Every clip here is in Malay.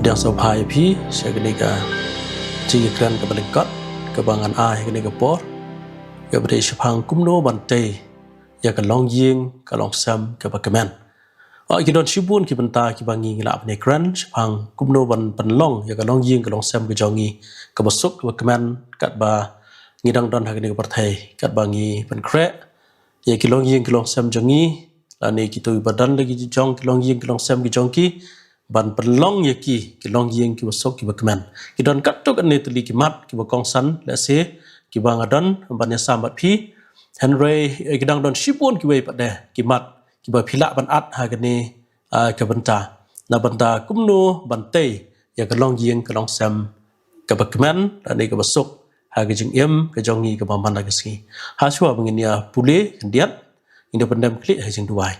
yang sopai pi saya kini ka jika kran ke balikat kebangan ai kini ke por ke beri sepang kumno bantai ya ke long ying ke long sam ke bakaman kita sibun kita benta kita bangi ngelak nih kran sepang kumno ban penlong ya ke long ying ke long sam ke jongi ke besuk ke bakaman kat ba ngidang don hak ni ke partai kat bangi pen krek ya ke long ying ke long sam jongi lani kita badan lagi jong ke long ying ke long sam ke jongki ban penlong ya ki long ying ki besok ki bakaman ki don kat to kan ni tuli ki mat ki bakong san la se ki bang adon ban ya samat pi henry ki dang don sipun ki wei pade ki mat ki ba phila ban at ha kan ni ka banta na banta kumno bante ya ka long ying ka long sam ka bakaman la ni ka besok ha ka jing em ka jongi ka ba man la ka si ha chua bangin ya pule ndiat independent klik ha jing duai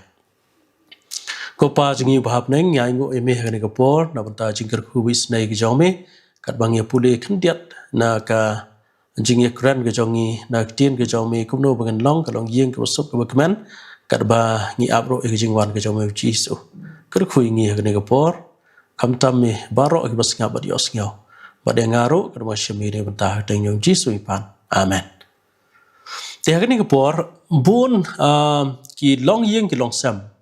Kopa jengi bahap neng yang ingo eme hagani kapor na banta jingkar kuwis na igijome kat bangya pule kendiat na ka jingya kran ke jongi na tien ke jome kumno bangan long ka long yeng ke besok ke bakaman kat ba ngi abro igijingwan ke jome jisu ker kui ngi hagani kapor kamtam me baro ke basnga ba dios ngau ba de ngaro kat ma shemi de banta teng yong jisu ipan amen te hagani kapor bun ki long yeng ki long sam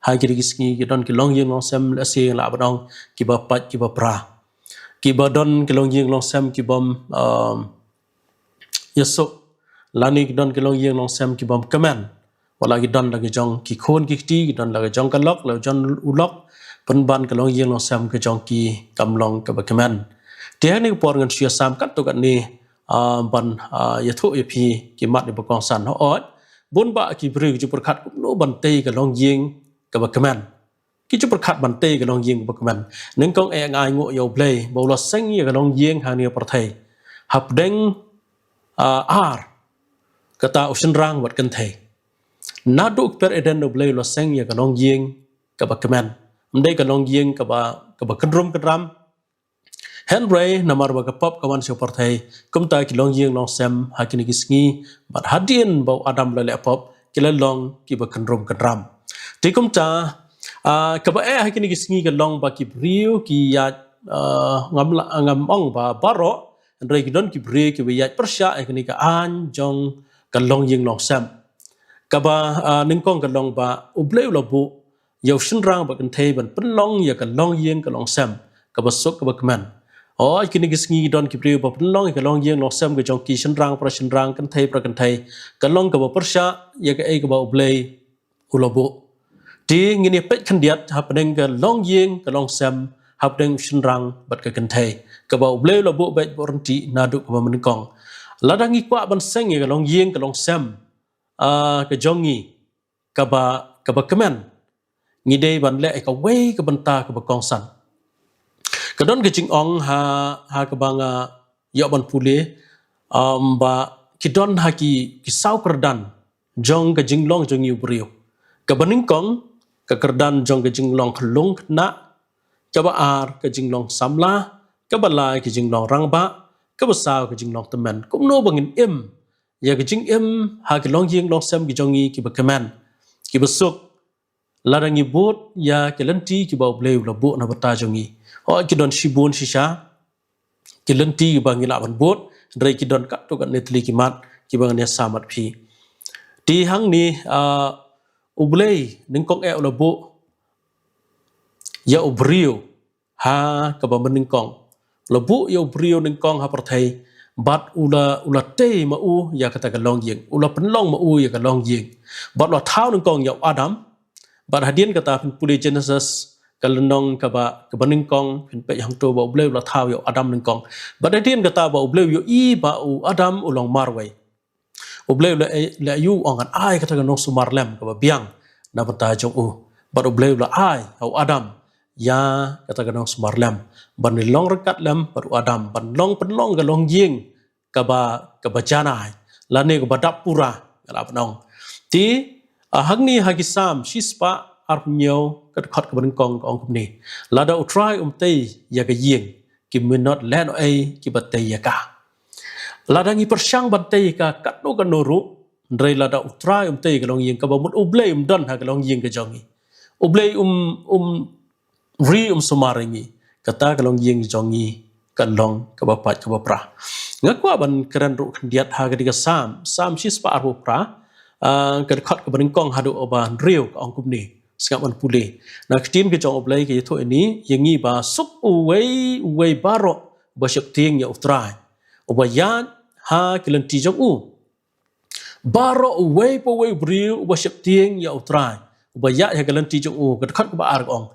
hai kiri kisngi ki don ki long yeng long sam la se la badong ki ba pat ki ba pra ki ba don ki long yeng long sam ki bom yeso lani ki don ki long yeng long sam ki bom kaman wala ki don la ki jong ki khon ki ti ki don la ki jong ka lok la jon ulok pen ban ki long yeng long sam ki jong ki kam long ka ba kaman te ni por ngan sia sam kat to kan ni ban ya thu ya pi ki mat ni ba kong san ho ot bun ba ki bru ki pur khat no ban te ka long yeng ka bakaman ki perkat bante ka long yeng bakaman neng kong e ngai ngo yo play bola seng ye ka long yeng ha ni parthai hap deng ar kata usin rang wat kan thai na duk per eden no play lo seng ye ka long yeng ka bakaman mdei ka long yeng ka ba kadrum kadram henry namar ba ka pop ka wan se parthai kumta ki long yeng long sem ha ki ni kisngi bat hadien bau adam le le pop ki le long ki ba kadrum kadram Tikum ta kaba hakini kisngi ka long ba ki brio ki ya ngam ong ba baro andre ki don ki brio ki ya persya hakini ka an jong ka long ying long sam kaba ningkong ka long ba ubleu lo bu yo shin rang ba kan thei ban pen long ya ka long ying ka long sam kaba sok kaba kman o hakini kisngi don ki brio ba pen long ka long ying long sam ka jong ki shin rang kan thei pra kan thei ka long ka ba persya ya ka e ka ba ublei ulobu Di ngini pet kendiat hapdeng ke long yeng ke long sam hapdeng shinrang bat ke kentai ke bau bleu lo bu bet borenti naduk ke menengkong ladangi kwa ban seng ke long yeng ke long sam ke jongi ke ba kemen ngidei ban le ke wei ke benta ke bakong san kedon ke jing ong ha ke banga yo ban pule ba kidon ha ki sau kerdan jong ke jing long jong yu brio ke benengkong kekerdan jong ke jinglong kelung na coba ar ke jinglong samla ke balai ke jinglong rangba ke besau ke jinglong teman kumno bangin im ya ke jing im ha ke long ying long sam ke jongi ki bakaman ki besuk larangi bot ya ke lenti ki bau bleu la bo na bata jongi o ki don shibun shisha ki lenti bangi la ban bot drai ki don kat to kan netli ki mat ki bangan ya samat phi di hang ni ublei ningkong e ulabo ya ubrio ha ka ba meningkong labo ya ubrio ningkong ha parthai bat ula te ma u ya kata ka long yeng ula penlong ma u ya ka long yeng bat lo thau ningkong ya adam bat hadien kata puli genesis kalendong ka ba ningkong pin pe yang to ba ublei ula thau ya adam ningkong bat hadien kata ba ublei yo i ba u adam ulong marwai ubleu le yu ongan ai kata no sumar lem ka biang na bata jong u bar ubleu la ai au adam ya kata no sumar lem ban long rekat lem bar adam ban long penlong ka long ying ka ba janai la ne ka badap pura la panong ti hangni hagisam shispa arnyo kat khat ka ban kong ong kumni la da utrai tei ya ka ying ki minot len ai ki batei ya ka ladangi persyang bantai ka katno ka noru ndrai lada utrai tei ka long yeng ka bamut ublei don ha ka long yeng ka jongi ublei ri sumaringi kata kalong yeng jongi kalong kabapat kabapra ngakwa ban keren ru kendiat ha kadiga sam sis pa arhu pra kadkhat ka baringkong hadu oban riu ka ongkum ni skap man pule na ktin ke jong oblai ke tho ini yengi ba sup uwei baro ba shep ting ya utrai obayan ha kilanti jong baro uwei po wei briu ba shep ting ya utrai ubaya ya kilanti jong kadkhat ka ba ar ong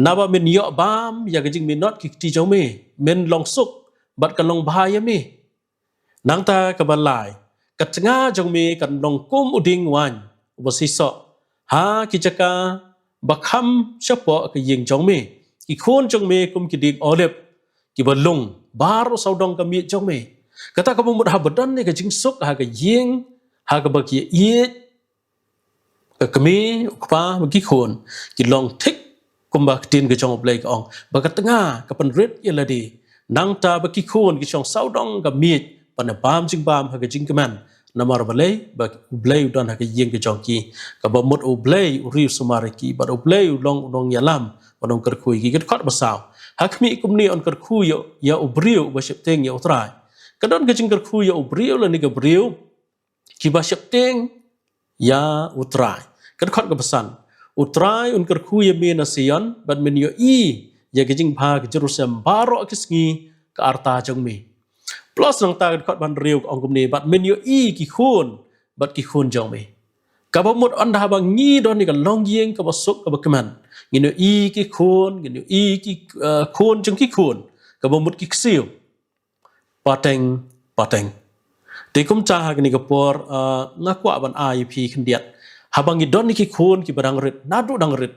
naba min yo bam ya gajing min not ki ti jong me men long suk bat kan long bahaya me nang ta ka balai kat nga jong me kan long kum uding wan ubasiso ha ki jaka bakham chapo ka yeng jong me ki khon jong me kum ki dik olep ki balung baro saudong ka mi jong me kata ka mumut ha badan ne ka jing suk ha ka yeng ha ka baki ye ka kami ukpa bagi khon ki long thik kumba tin ke jong oblai ka ong bakat nga ka pan rit yeladi nang ta baki khon ki chong saudong ka mi pan bam jing bam ha ka jing kaman namar balai ba oblai don ha ka yeng ke jong ki ka ba mut oblai ri sumari ki ba oblai long yalam ba long kar khui ki kat khat basaw ha khmi kumni on kar khu yo ya obriu ba shep teng ya utrai ka don ka jing kar khu ya obriu la ni ka briu ki ba shep teng ya utrai kat khat ka basan utrai un kar khu ya me na sion ban men yo ya ka jing pha ka Jerusalem baro kisngi ka arta jong me plus nang ta kat ban riu ong kum ni bat men yo ki khun bat ki khun jong me ka ba mut on da ba ngi don ni ka long yeng ka ba suk ka ba keman ngi no ki khun ngi no ki khun jong ki khun ka ba mut ki ksiu pateng te kum cha ha ni ka por ngakwa ban IP khndiat habang ngi don ni ki khun ki barang rit nadu dang rit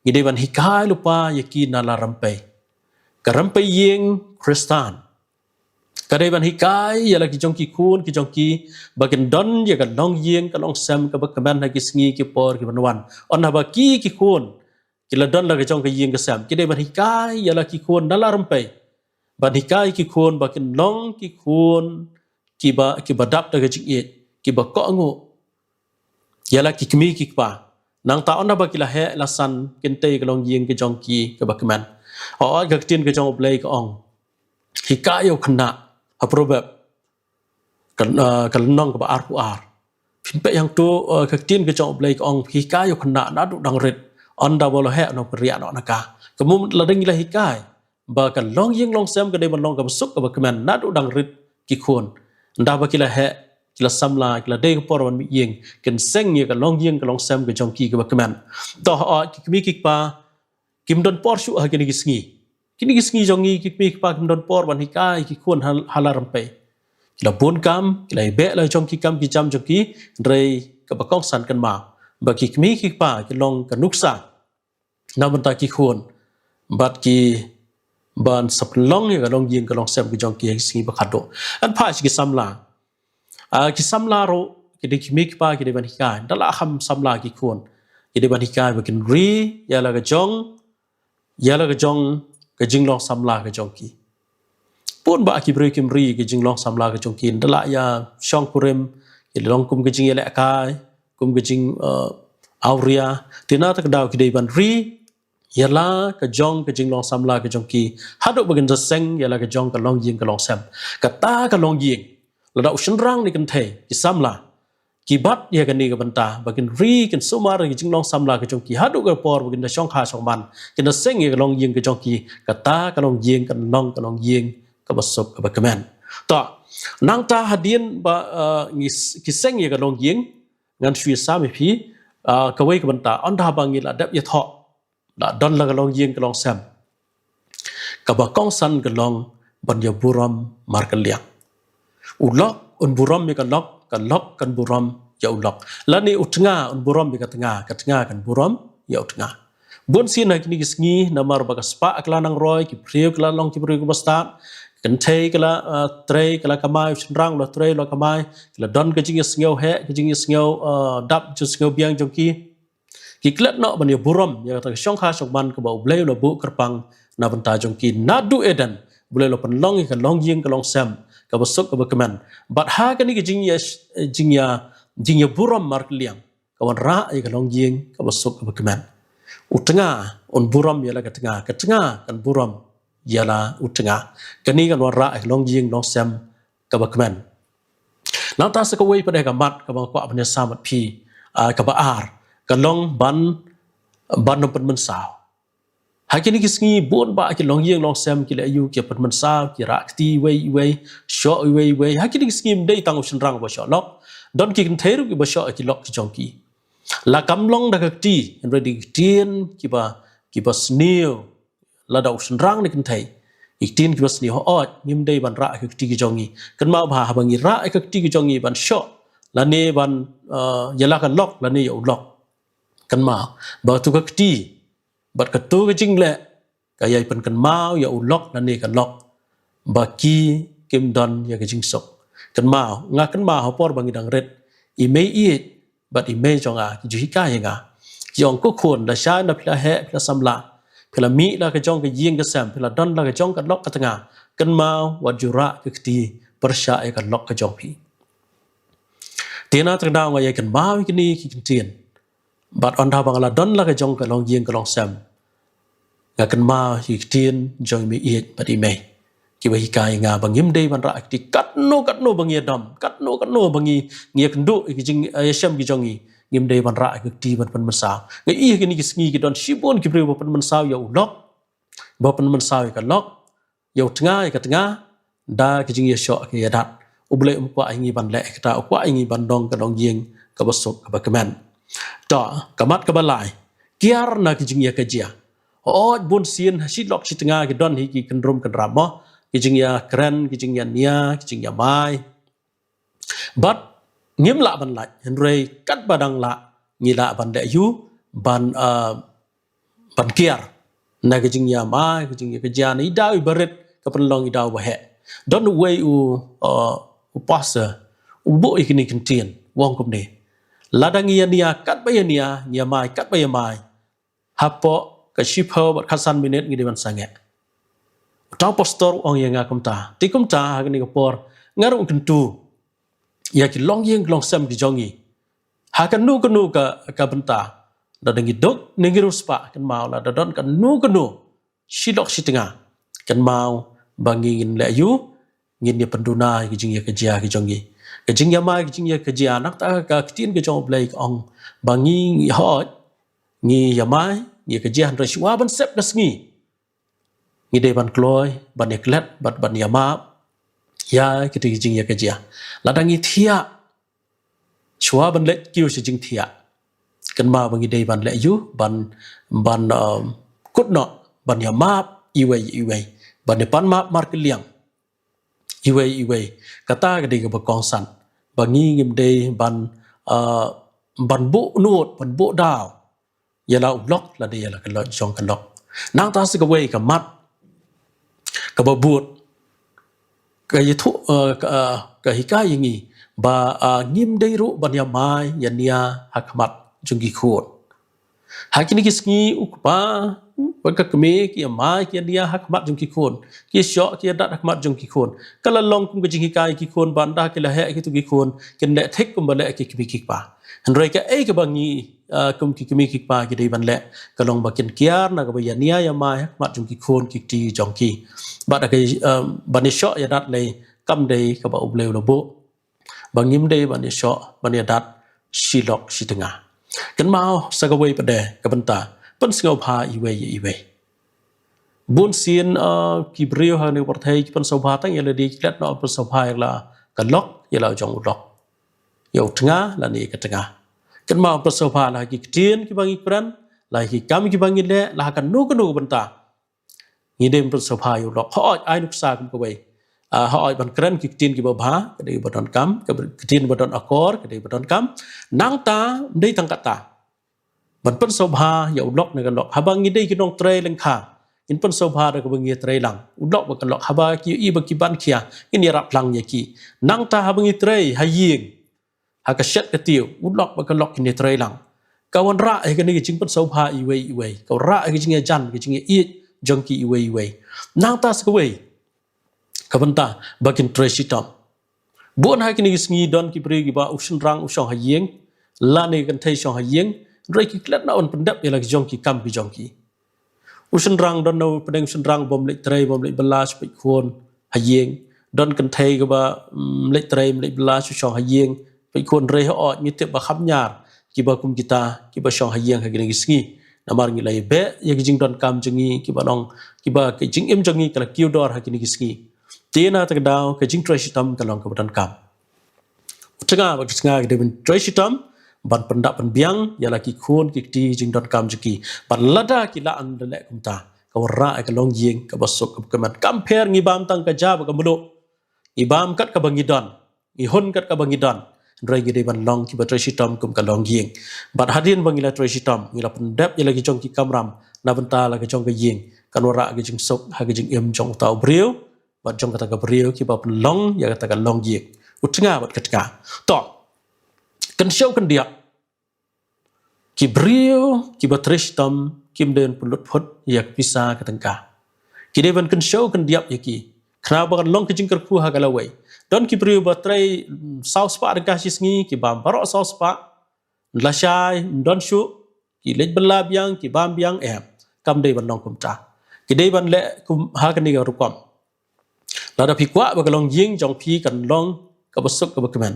ngi de ban hikai lupa yaki nala rampai ka rampai yeng kristan kadai ban hikai ya lagi jong ki khun ki jong ki bagen don ya ka long yeng ka long sam ka bak kaman ha ki sngi ki por ki banwan on ha ba ki khun ki la don la ka jong ka yeng ka sam ki dai ban hikai ya lagi khun nala rampai ban hikai ki khun bagen long ki khun ki ba dap da ka jing it ki ba ko ngo ya lagi kmi ki pa nang ta on ha ba ki la he la san ken te ka long yeng ka jong ki ka bak kaman o ga tin ka jong oblai ka ong hikai yo khna aprobab kan nong ka ar pu ar phin pe yang tu ka tin ka jong oblai ka ong hikai yo khna na du dang rit on da bolo he no priya no naka kemum la ding la hikai ba kan long yeng long sam ka de ban long ka suk ka ba kaman na du dang rit ki khon nda ba ki la he ki la samla ki la de ka por ban mi yeng ken seng ye ka long yeng ka long sam ka jong ki ka ba kaman to ki mi ki pa kim don por shu ha ki ni sngi kini gisngi jongi ki pik pa kim don por ban hikai ki khun halaram pe kila bon kam kila be la jong ki kam ki jam jong ki rei ka ba kong san kan ma ba ki kmi ki pa ki long ka nuksa na ban ta ki khun bat ki ban sap long ye ka long yin ka long sem ki jong ki gisngi ba khado an pa ki samla ro ki de kmi ki pa ki de ban hikai dala kham samla ki khun ki de ban hikai ba kin ri ya la ka jong ka jinglong samla ka jongki pun ba ki brekim ri ka jinglong samla ka jongki ndala ya shong kurem ki long kum ka jing ele kai kum ka jing auria tina ta daw ki dei ban ri yala ka jong ka jinglong samla ka jongki hadu bagin da seng yala ka jong ka long ying ka long sam ka ta ka long ying la daw shin rang ni kan the ki samla ki bat ya kan ni ka banta bagin ri kan sumar ki jinglong samla ka jongki hadu ka por bagin da shong kha shong man kin da seng ye ka long ying ka jongki ka ta ka long ying ka long ying ka basok ka ba kaman ta nang ta hadien ba ki seng ye ka long ying ngan shui sa mi phi ka wei ka banta on da bangil adap ye tho da don la ka long ying ka long sam ka ba kong san ka long ban ya buram mar ka liang ulok un buram me ka lok kan buram ya ulok lani utnga un buram me ka tanga kan buram ya utnga bon sin na kini gisngi namar ba ka spa akla nang roy ki priu kala long ki priu ka basta kan thei kala trei kala kamai chenrang lo trei lo kamai kala don ka jing sngew he ka jing sngew dap ju sngew biang jong ki klet no ban ya buram ya ta shong kha shong ban ka ba blei lo bu kerpang na banta jong ki nadu edan blei lo pan long ka long ying ka long sam ka basuk ka bakaman bat ha ka ni ka jing ya buram mar kliang ka wan ra ai ka long ying ka basuk ka bakaman utanga on buram ya la ka tanga kan buram yala utanga kani kan wara long ying long sem ka bakman nang ta sakaway pada kamat ka mga kwa panya samat pi ka baar ka long ban no penmensao hakini kisngi bon ba ki long ying long sem ki la yu ki penmensao ki rakti wei sho wei hakini kisngi dei tang usin rang ba sho lok don ki kan theru ki ba sho ki lok ki jong ki la kam long da ka ti en ready tien ki ba sneo la da usin rang ni kan thai ik tin ki ba sneo ho ot nim dei ban ra ki ti ki jong ni kan ma ba bangi ra ki ti ki jong ni ban sho la ne ban yala kan lok la ne yo lok kan ma ba tu ka ti bat ka tu ka jing le ka yai pen kan mau ya u lok la ne kan lok ba ki kim don ya ka jing sok kan ma nga kan ma ho por bangi dang ret I mei I bat I mei jong a ju hi ka ya nga yong ko khon la sha na phla he phla samla phla mi la ka jong ka ying ka sam phla don la ka jong ka lok ka tanga kan mau wat jura ka ti persha e ka lok ka jong pi tina tra daw nga ya kan mau ki ni ki tin bat on da bang la don la ka jong ka long ying ka long sam nga kan mau ki tin jong mi I bat I mei ki ba hi kai nga bangim dei ban ra ti kat no bang ye dom kat no bangi ngia kan du ki jing yasham ki jong I ngim dei ban ra ki ti ban sa nga I ki ni ki sngi ki don shibon ki bre ban man sa ya u lok ba pan man sa ka lok ya tnga ka tnga da ki jing ye sho ki ya dat uble kwa ngi ban le ka ta kwa ngi ban dong ka dong yeng ka ba sok ka ba kaman to kamat ka ba lai kiar na ki jing ye ka jia o bon sien shi lok shi tnga ki don hi ki kan rom kan ramo ki jing ya kren ki jing ya nia ki jing ya mai but ngim la ban la hen rei kat badang la ngi la ban de yu ban kiar na ki jing ya mai ki jing ya ka ja ni dau baret ka pan long I dau ba he don way u pasa u bo ikini kentien wong kom ni ladang nia kat ba nia mai kat ba mai hapo ka shipo bat khasan minute ngi dewan sange tau pastor ong yang akum ta ti kum ta ha ni ko por ngarung kentu ya ki long yeng long sam ki jongi ha kan nu ka benta da dengi dok nengi ruspa kan mau la da don kan nu shilok shitinga kan mau bangi ngin le yu ngin ni penduna ki jing ya kerja ki jongi ke jing ya mai ki jing ya kerja nak ta ka tin ke jong blai ong bangi ngi hot ngi ya mai ngi kerja han rashwa ban sep das ngi ngi de ban kloy ban eklet ban ya ma ya ki ti jing ya kerja la dangi thia chua ban le kiu si jing thia kan ma bangi de ban le yu ban kut no ban ya ma iwei ban de pan ma mar liang iwei kata ka de ka kong san bangi ngim de ban bu nuot ban bu daw ya la blok la de ya la kan lo jong kan lok nang ta se ka wei ka mat ka ba buat ka yitu ka hikai ngi ba ngim dei ru ban ya mai ya nia hakmat jungi khon hakini kisngi ukpa ban ka kme ki mai ki nia hakmat jungi khon ki sho ki dat hakmat jungi khon kala long kum ka jing hikai ki khon ban da ki la he ki tu ki khon ken le thek kum ba le ki kmi ki pa han rei ka ei ka bangi kum ki kmi ki pa ki dei ban le ka long ba ken kiar na ka ba ya nia ya mai hakmat jungi khon ki ti jong ki ba da ka ban ni sho ya dat le kam dei ka ba ubleu lo bo bangim dei ban ni sho ban ya dat shilok shitinga kan mau sagawei pade ka benta pan sngau pha iwei bun sien ki brio ha ni porthai pan sobha tang ya le di klet no pan sobha la ka lok ya la jong lok yo tnga la ni ka tnga kan mau pan sobha la ki tien ki bangi pran la ki kam ki bangi le la kan nu benta ngi dem pan sobha yo lok ho ai nuk sa kum ko wei họ ban kren ki tin ki ba ka dei badon kam ka tin badon akor ka dei badon kam nang ta dei tang kata ban pen sobha ya ulok na kan lok habang ngi dei ki nong tre leng kha in pen sobha da ka bangi tre lang ulok ba kan lok haba ki I ba ki ban khia in ya rap lang ya ki nang ta habang ngi tre ha ying ha ka shet ka tiu ulok ba kan lok ki ni tre lang ka wan ra ai ka ni jing pen sobha iwei ka ra ai ki jing ya jan ki jing ya I jong ki iwei nang ta sa ka wei kabanta bakin tresitam bon ha kini sngi don ki pri ki ba usun rang usong hayeng la ne kan thai song hayeng rei ki klet na on pendap ya la jong ki kam ki jong ki usun rang don no pedeng usun rang bom lek tray bom lek belas pe khon hayeng don kan thai ka ba lek tray lek belas chong hayeng pe khon re ho mi te ba kham nyar ki ba kum kita ki ba chong hayeng ha gi sngi namar ngi lai be ye jing don kam jengi ki ba long ki ba ke jing im jengi kala kiu dor ha gi sngi tina ta daw ke jing tray sitam ka long ka dan kam tengah bagi tengah kita ben tray sitam ban pendak penbiang ya laki khon ki ti jing don kam jiki ban lada ki la an le kum ta ka wara ka long yeng ka basuk ka man kam pher ngi bam tang ka jab ka mulo i bam kat ka bangi don i hon kat ka bangi don drai gi de ban long ki ba tray sitam kum ka long yeng ban hadin bangi la tray sitam ngi la pendap ya lagi jong ki kamram na benta la ka jong ka yeng kan wara ka jing sok ha ka jing em jong tau briu ban jong kata ka briu ki ba pen long ya kata ka long yeng utengah bat ketika to kan show kan dia ki brio ki batristam kim den pulut phot yak pisa ka tangka ki devan kan show kan dia yaki khna ba kan long ki jingkar khu ha galawai don ki brio batrai south spa ka sisngi ki bam baro south spa la shai don shu ki lej bala biang ki bam biang em kam de ban long kum ta ki devan le kum ha kan ni ga rukom la da pi kwa ba ka long ying jong pi kan long ka basuk ka bakman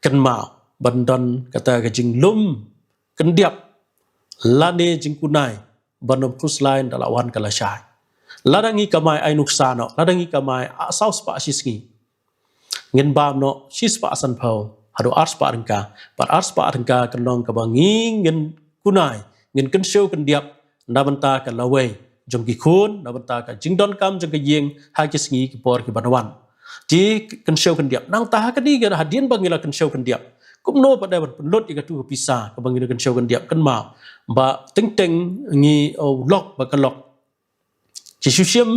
kan ma bandan kata ka jing lum kan diap lane jing kunai banom kus lain dalawan kala syai ladangi kamai ai nuksano ladangi kamai saus pa sisngi ngin bam no sis pa san phau hadu ars pa rengka par ars pa rengka kanong ka bangi ngin kunai ngin kan show kan diap nabanta ka lawai jong ki khun nabanta ka jing don kam jong ka yeng ha ki sngi ki por ki banawan ji kan show kan diap nang ta ka di ga hadien bangila kan show kan diap cũng nô pada penlut ikat tu pisah ke bangi kan show kan diap kan ma ba teng ngi lok ba kan lok ci susiam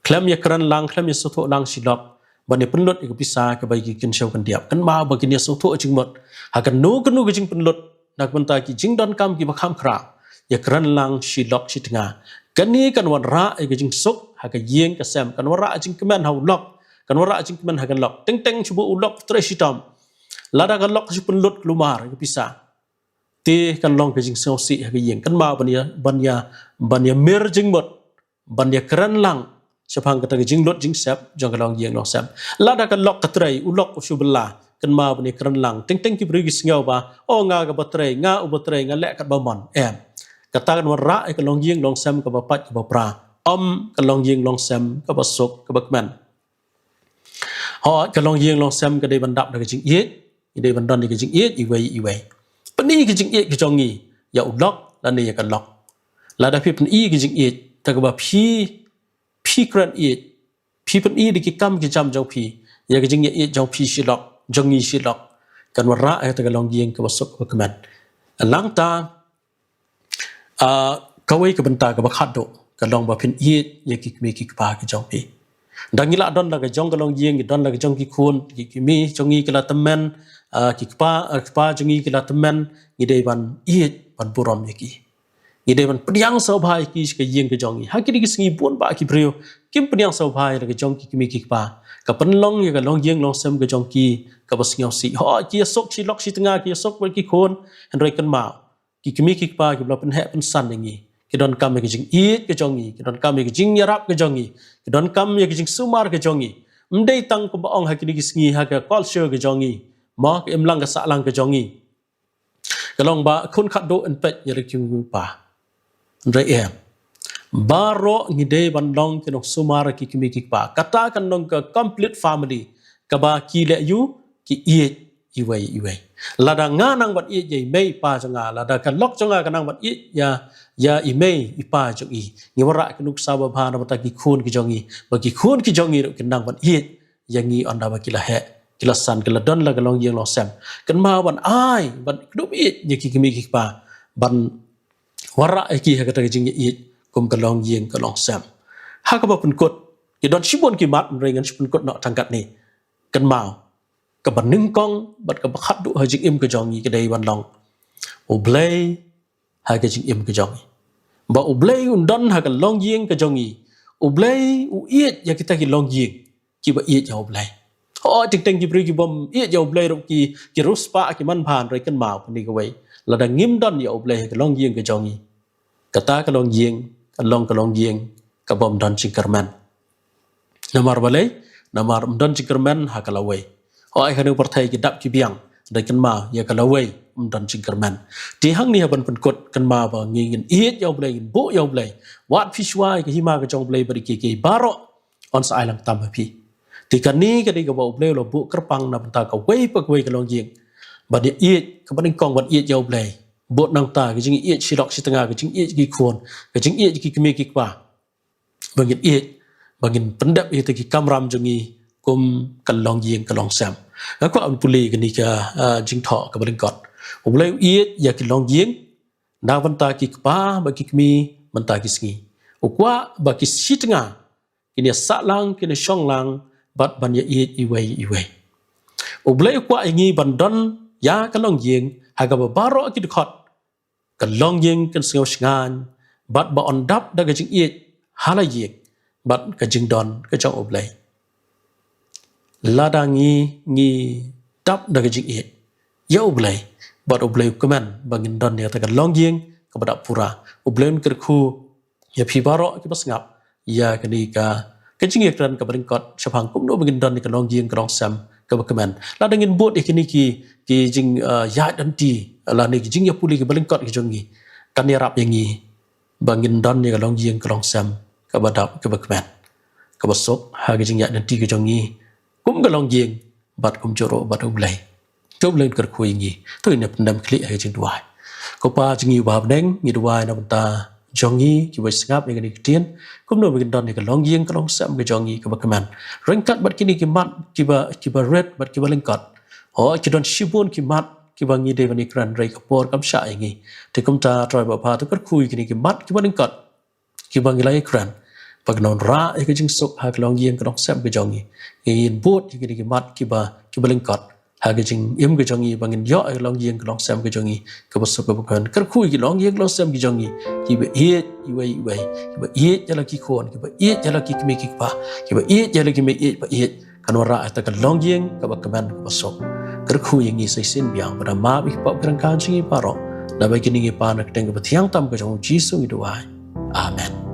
klam ya kran lang klam ya soto lang silok ba ne penlut ikat pisah ke bagi kan show kan diap kan ma ba kin ya soto jing mot ha kan nu ke jing penlut nak benta ki jing don kam ki ba kham khra ya kran lang silok si tengah kan ni kan wan ra ikat jing sok ha ka yeng ka sam kan wara jing kemen ha lok kan wara jing kemen ha kan lok teng cuba ulok tresitam lada kan lok si penlut lumar ke pisah te kan long ke jing sosi ha yeng kan ma banya mer jing mot banya kran lang sepang kata jing lot jing sep jong kan long yeng long sep lada kan lok katrai ulok usubla kan ma banya kran lang teng ki brigi sngau ba o nga ka batrai nga u batrai nga lek kat ba mon em kata kan wara kan long yeng long sem ka ba pat ka ba pra kan long yeng long sem ka ba sok ka ba kman ho kan long yeng long sem ka de bandap da jing yet ide bandon ni kijing iet iwei pani kijing iet kijongi ya ulok la ne ya kan lok la da pi pen i kijing iet ta ka ba pi kran iet pi pen i di ki kam ki jam jong pi ya kijing iet jong pi silok jongi silok kan wara ta ka long yeng ka basuk ka kaman lang ta ka wei ka benta ka ba khado ka long ba pen iet ya ki me ki pa ki jong pi dangila don la ka jong ka long yeng don la ka jong ki khun ki mi jongi ka la temen ki kpa jengi ki la temen ngide ban iet ban buram yaki ngide ban pediang so bhai ki ke yeng ke jongi ha ki di sngi pun ba ki brio kim pediang so bhai la ke jong ki mi ki kpa ka pen long ya ka long yeng long sem ke jong ki ka bas ngau si ho ki sok si lok si tengah ki sok ba ki khon hen roi kan ma ki mi ki kpa ki bla pen he pen san ngi ki don kam ke jing iet ke jongi ki don kam ke jing yarap ke jongi ki don kam ke jing sumar ke jongi mdei tang ko ba ong ha ki di sngi ha ka culture ke jongi ma ke em lang ka sa lang ke jongi kalong ba khun khat do en pet ya ki pa re em baro ngi de ban long ke nok sumar ki kimi ki pa kata kan nong ka complete family ka ba ki le yu ki iet iwei lada nga nang bat iet ye mei pa janga lada kan lok janga kan nang bat iet ya i mei i pa jong i ngi wara ka nuk sa ba bha na ba ki khun ki jongi ba ki khun ki jongi ro kan nang bat iet ya ngi onda ba ki la he kilasan kala don la galong yeng long sem kan ma ban ai ban dum it ye ki kimi ki pa ban wara ki ha kata jing ye kum kalong yeng kalong sem ha ka ba pun kot ki don sibon ki mat re ngan sibon kot no tangkat ni kan ma ka ban ning kong bat ka ba khat du ha jing im ka jong yi ka dei ban long o blay ha ka jing im ka jong ba o blay un don ha ka long yeng ka jong yi o blay u it ya kita ki long yeng ki ba it ya o blay teng ki bri ki bom i yo blay ro ki ruspa ki man phan roi kan mau ni ka wei la da ngim don yo blay ka long yeng ka jongi kata ka long yeng kalong yeng kabom dan cingkerman namar balai namar dan cingkerman hakalawai ho ai kanu partai ki dap ki biang dai kan ma ya kalawai dan cingkerman ti hang ni haban penkot kan ma ba ngin iet yau blai bo yau blai wat fishwai ki hima ka jong blai bari ki baro on sa ai lang tam pi ti kan ni ka di ka bo blai lo bu kerpang na benta ka wei pak wei kalong yeng ba dia iet ka ban kong wat iet yau blai bot nang ta ki jing iet silok si tengah ki jing iet ki khon ki jing iet ki kemi ki kwa bangin iet bangin pendap itu ki kamram jungi kum kalong yeng kalong sam ko am puli ki ni ka jing tho ka ban kot ulai iet ya ki long yeng na banta ki kwa ba ki kemi banta ki sngi ukwa ba ki si tengah kini sa lang kini shong lang bat ban ya iet iwei ulai kwa ingi bandon ya kalong yeng haga ba baro ki dkhot kalong yeng kan sngau sngan bat ba on dap da ga jing iet hala yeng bat ka jing don ka chong oblai ladangi ngi dap da ga jing iet ya oblai bat oblai kemen bangin don ya ta kalong yeng ka bada pura oblai ker khu ya phi baro ki basngap ya kani ka jing iet kan ka bringkot chapang kum no bangin don ka long yeng ka long sam ka kemen ladangin bot ikini ki jing ya dan ti la ni jing ya puli ki bringkot ki jongi kan ya rap yangi bangin don ni ka long yeng ka long sam ka badap ka kemen ka basok ha ki jing ya dan ti ki jongi kum ka long yeng bat kum joro bat oblai oblai ker khu yangi to ni pendam kli ha jing duai ko pa jingi ba deng ni duai na banta jongi ki wai sngap ni ka tien kum no bangin don ni ka long yeng ka long sam ka jongi ka kemen rengkat bat kini ki mat ki ba red bat ki ba lengkat oh ki don shibun ki mat ki bangi de bani kran rai ka por kam sha ingi te kum ta troi ba pha to kar khui kini ki mat ki ba lengkat ki bangi lai kran pagnon ra e ka jing sok ha long yeng ka long sam ka jongi in bot ki ki mat ki ba lengkat ha ka jing im ka jongi bangin yo e long yeng ka long sam ka jongi ka ba sok ka bukan kar khui ki long yeng long sam ki jongi ki ba iet iwei ki ba iet jala ki khon ki ba iet jala ki kmi ki pa ki ba iet jala ki me iet ba iet kan ra ta ka long yeng ka ba kaman ka ba sok kar khu yang ni sai sin biang pada ma bi pa krang kan chingi paro da ba kini pa nak teng ba thiang tam ka jong jisu i duai amen